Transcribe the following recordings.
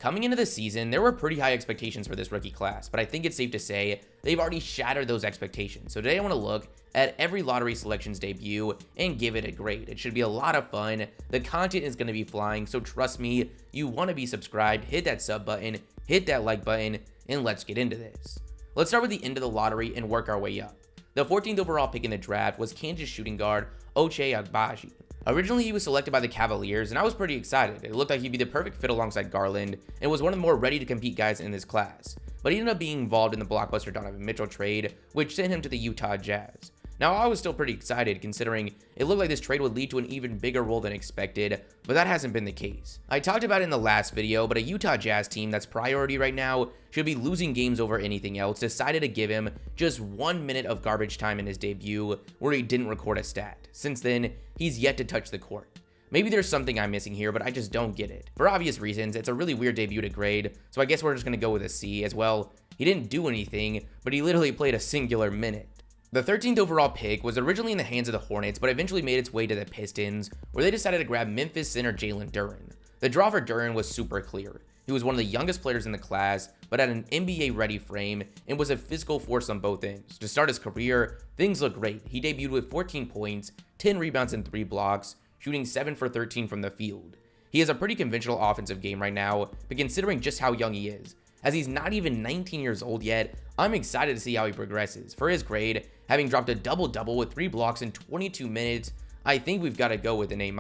Coming into the season, there were pretty high expectations for this rookie class, but I think it's safe to say they've already shattered those expectations. So today I want to look at every lottery selections debut and give it a grade. It should be a lot of fun. The content is going to be flying, so trust me, you want to be subscribed, hit that sub button, hit that like button, and let's get into this. Let's start with the end of the lottery and work our way up. The 14th overall pick in the draft was Kansas shooting guard Ochai Agbaji. Originally, he was selected by the Cavaliers, and I was pretty excited. It looked like he'd be the perfect fit alongside Garland, and was one of the more ready-to-compete guys in this class. But he ended up being involved in the blockbuster Donovan Mitchell trade, which sent him to the Utah Jazz. Now, I was still pretty excited, considering it looked like this trade would lead to an even bigger role than expected, but that hasn't been the case. I talked about it in the last video, but a Utah Jazz team that's priority right now should be losing games over anything else decided to give him just 1 minute of garbage time in his debut where he didn't record a stat. Since then, he's yet to touch the court. Maybe there's something I'm missing here, but I just don't get it. For obvious reasons, it's a really weird debut to grade, so I guess we're just going to go with a C as well. He didn't do anything, but he literally played a singular minute. The 13th overall pick was originally in the hands of the Hornets, but eventually made its way to the Pistons, where they decided to grab Memphis center Jalen Duren. The draw for Duren was super clear. He was one of the youngest players in the class, but had an NBA-ready frame and was a physical force on both ends. To start his career, things looked great. He debuted with 14 points, 10 rebounds, and 3 blocks, shooting 7 for 13 from the field. He has a pretty conventional offensive game right now, but considering just how young he is, as he's not even 19 years old yet, I'm excited to see how he progresses. For his grade, having dropped a double-double with 3 blocks in 22 minutes, I think we've got to go with an A-.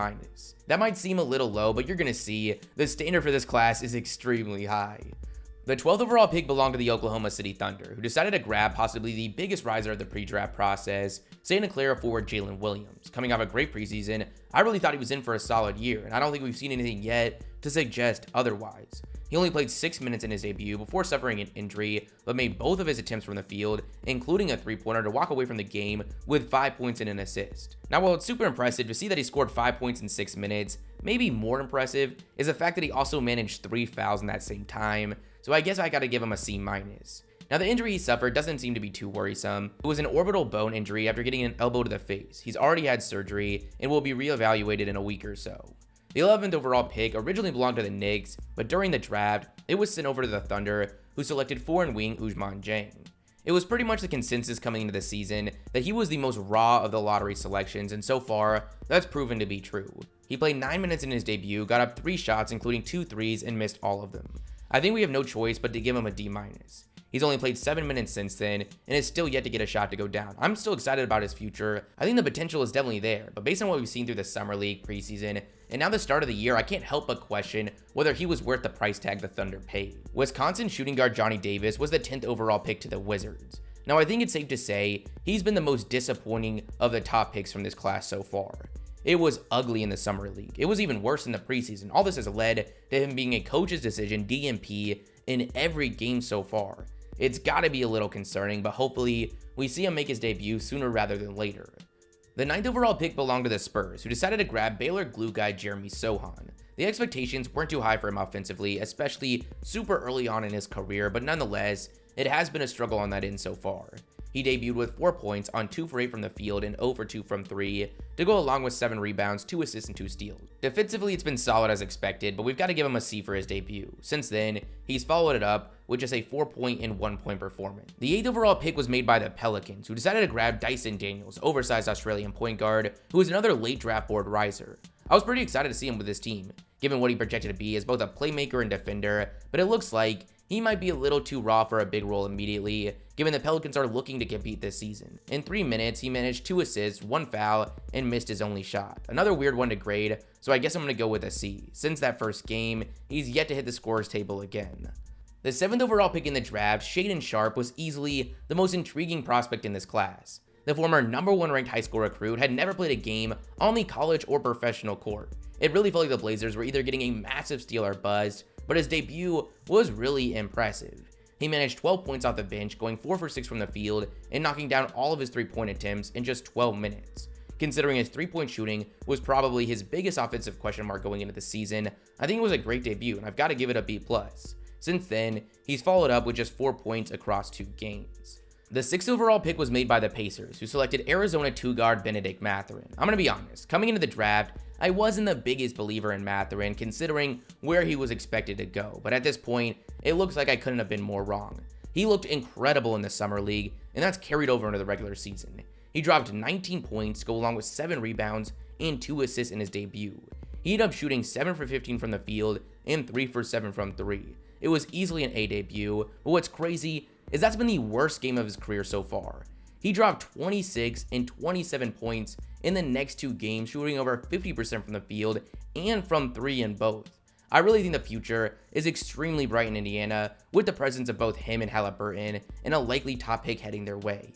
That might seem a little low, but you're going to see the standard for this class is extremely high. The 12th overall pick belonged to the Oklahoma City Thunder, who decided to grab possibly the biggest riser of the pre-draft process, Santa Clara forward Jalen Williams. Coming off a great preseason, I really thought he was in for a solid year, and I don't think we've seen anything yet to suggest otherwise. He only played 6 minutes in his debut before suffering an injury, but made both of his attempts from the field, including a three-pointer, to walk away from the game with 5 points and an assist. Now, while it's super impressive to see that he scored 5 points in 6 minutes, maybe more impressive is the fact that he also managed 3 fouls in that same time, so I guess I gotta give him a C-. Now, the injury he suffered doesn't seem to be too worrisome. It was an orbital bone injury after getting an elbow to the face. He's already had surgery and will be reevaluated in a week or so. The 11th overall pick originally belonged to the Knicks, but during the draft, it was sent over to the Thunder, who selected foreign wing Ousmane Dieng. It was pretty much the consensus coming into the season that he was the most raw of the lottery selections, and so far, that's proven to be true. He played 9 minutes in his debut, got up 3 shots, including 2 threes, and missed all of them. I think we have no choice but to give him a D-. He's only played 7 minutes since then, and is still yet to get a shot to go down. I'm still excited about his future. I think the potential is definitely there, but based on what we've seen through the Summer League preseason, and now the start of the year, I can't help but question whether he was worth the price tag the Thunder paid. Wisconsin shooting guard Johnny Davis was the 10th overall pick to the Wizards. Now, I think it's safe to say he's been the most disappointing of the top picks from this class so far. It was ugly in the Summer League. It was even worse in the preseason. All this has led to him being a coach's decision DNP in every game so far. It's got to be a little concerning, but hopefully we see him make his debut sooner rather than later. The 9th overall pick belonged to the Spurs, who decided to grab Baylor glue guy Jeremy Sohan. The expectations weren't too high for him offensively, especially super early on in his career, but nonetheless, it has been a struggle on that end so far. He debuted with 4 points on 2 for 8 from the field and 0 for 2 from 3, to go along with 7 rebounds, 2 assists, and 2 steals. Defensively, it's been solid as expected, but we've got to give him a C for his debut. Since then, he's followed it up with just a 4-point and 1-point performance. The 8th overall pick was made by the Pelicans, who decided to grab Dyson Daniels, oversized Australian point guard, who is another late draft board riser. I was pretty excited to see him with this team, given what he projected to be as both a playmaker and defender, but it looks like he might be a little too raw for a big role immediately, given the Pelicans are looking to compete this season. In 3 minutes, he managed 2 assists, 1 foul, and missed his only shot. Another weird one to grade, so I guess I'm going to go with a C. Since that first game, he's yet to hit the scorer's table again. The 7th overall pick in the draft, Shaedon Sharpe, was easily the most intriguing prospect in this class. The former #1 ranked high school recruit had never played a game on the college or professional court. It really felt like the Blazers were either getting a massive steal or buzzed, but his debut was really impressive. He managed 12 points off the bench, going 4 for 6 from the field, and knocking down all of his 3-point attempts in just 12 minutes. Considering his 3-point shooting was probably his biggest offensive question mark going into the season, I think it was a great debut, and I've got to give it a B+. Since then, he's followed up with just 4 points across 2 games. The 6th overall pick was made by the Pacers, who selected Arizona 2-guard Benedict Mathurin. I'm going to be honest, coming into the draft, I wasn't the biggest believer in Mathurin considering where he was expected to go, but at this point, it looks like I couldn't have been more wrong. He looked incredible in the summer league, and that's carried over into the regular season. He dropped 19 points, go along with 7 rebounds and 2 assists in his debut. He ended up shooting 7 for 15 from the field and 3 for 7 from 3. It was easily an A debut, but what's crazy is that's been the worst game of his career so far. He dropped 26 and 27 points in the next 2 games, shooting over 50% from the field and from 3 in both. I really think the future is extremely bright in Indiana with the presence of both him and Halliburton and a likely top pick heading their way.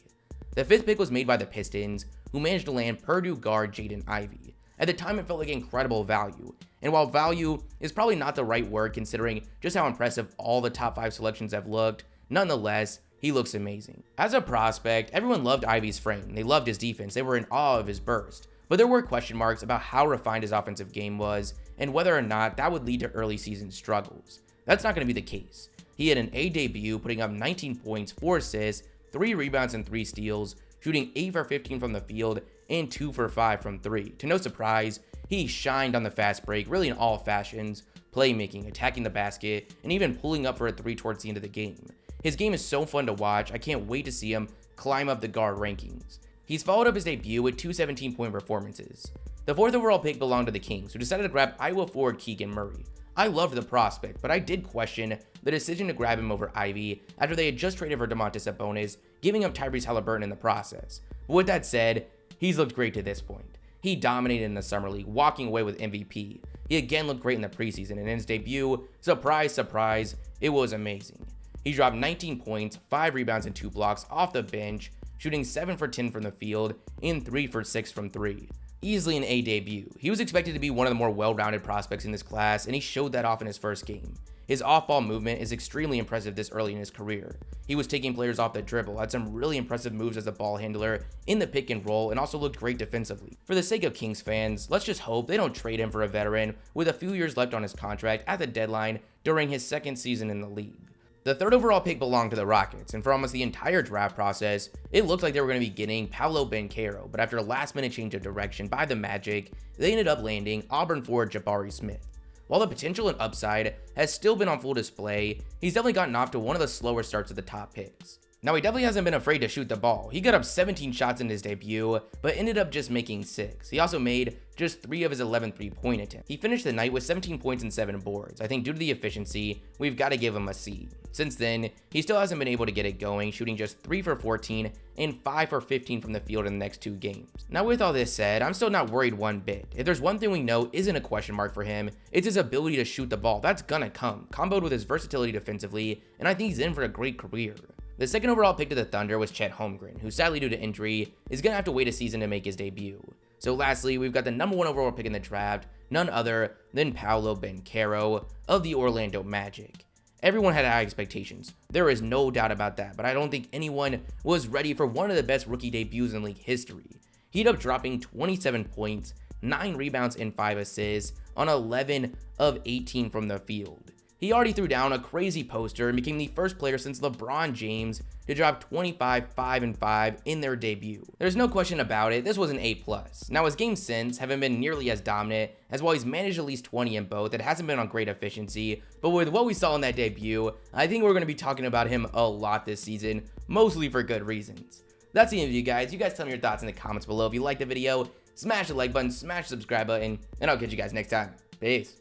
The 5th pick was made by the Pistons, who managed to land Purdue guard Jaden Ivey. At the time, it felt like incredible value, and while value is probably not the right word considering just how impressive all the top 5 selections have looked, nonetheless, he looks amazing. As a prospect, everyone loved Ivey's frame, they loved his defense, they were in awe of his burst, but there were question marks about how refined his offensive game was and whether or not that would lead to early season struggles. That's not going to be the case. He had an A debut, putting up 19 points, 4 assists, 3 rebounds and 3 steals, shooting 8 for 15 from the field and 2 for 5 from 3. To no surprise, he shined on the fast break, really in all fashions, playmaking, attacking the basket, and even pulling up for a 3 towards the end of the game. His game is so fun to watch, I can't wait to see him climb up the guard rankings. He's followed up his debut with 2 17-point performances. The 4th overall pick belonged to the Kings, who decided to grab Iowa forward Keegan Murray. I loved the prospect, but I did question the decision to grab him over Ivey after they had just traded for Domantas Sabonis, giving up Tyrese Halliburton in the process. But with that said, he's looked great to this point. He dominated in the summer league, walking away with MVP. He again looked great in the preseason, and in his debut, surprise, surprise, it was amazing. He dropped 19 points, 5 rebounds and 2 blocks off the bench, shooting 7 for 10 from the field and 3 for 6 from 3. Easily an A debut. He was expected to be one of the more well-rounded prospects in this class, and he showed that off in his first game. His off-ball movement is extremely impressive this early in his career. He was taking players off the dribble, had some really impressive moves as a ball handler in the pick and roll, and also looked great defensively. For the sake of Kings fans, let's just hope they don't trade him for a veteran with a few years left on his contract at the deadline during his 2nd season in the league. The 3rd overall pick belonged to the Rockets, and for almost the entire draft process, it looked like they were going to be getting Paolo Banchero, but after a last-minute change of direction by the Magic, they ended up landing Auburn forward Jabari Smith. While the potential and upside has still been on full display, he's definitely gotten off to one of the slower starts of the top picks. Now, he definitely hasn't been afraid to shoot the ball. He got up 17 shots in his debut, but ended up just making 6. He also made just 3 of his 11 3-point attempts. He finished the night with 17 points and 7 boards. I think due to the efficiency, we've got to give him a C. Since then, he still hasn't been able to get it going, shooting just 3 for 14 and 5 for 15 from the field in the next 2 games. Now, with all this said, I'm still not worried one bit. If there's one thing we know isn't a question mark for him, it's his ability to shoot the ball. That's gonna come, comboed with his versatility defensively, and I think he's in for a great career. The 2nd overall pick to the Thunder was Chet Holmgren, who sadly due to injury is going to have to wait a season to make his debut. So lastly, we've got the number 1 overall pick in the draft, none other than Paolo Banchero of the Orlando Magic. Everyone had high expectations, there is no doubt about that, but I don't think anyone was ready for one of the best rookie debuts in league history. He ended up dropping 27 points, 9 rebounds and 5 assists on 11 of 18 from the field. He already threw down a crazy poster and became the first player since LeBron James to drop 25, 5, and 5 in their debut. There's no question about it, this was an A+. Now his games since haven't been nearly as dominant, as while he's managed at least 20 in both, it hasn't been on great efficiency, but with what we saw in that debut, I think we're going to be talking about him a lot this season, mostly for good reasons. That's the end of you guys. You guys tell me your thoughts in the comments below. If you liked the video, smash the like button, smash the subscribe button, and I'll catch you guys next time. Peace.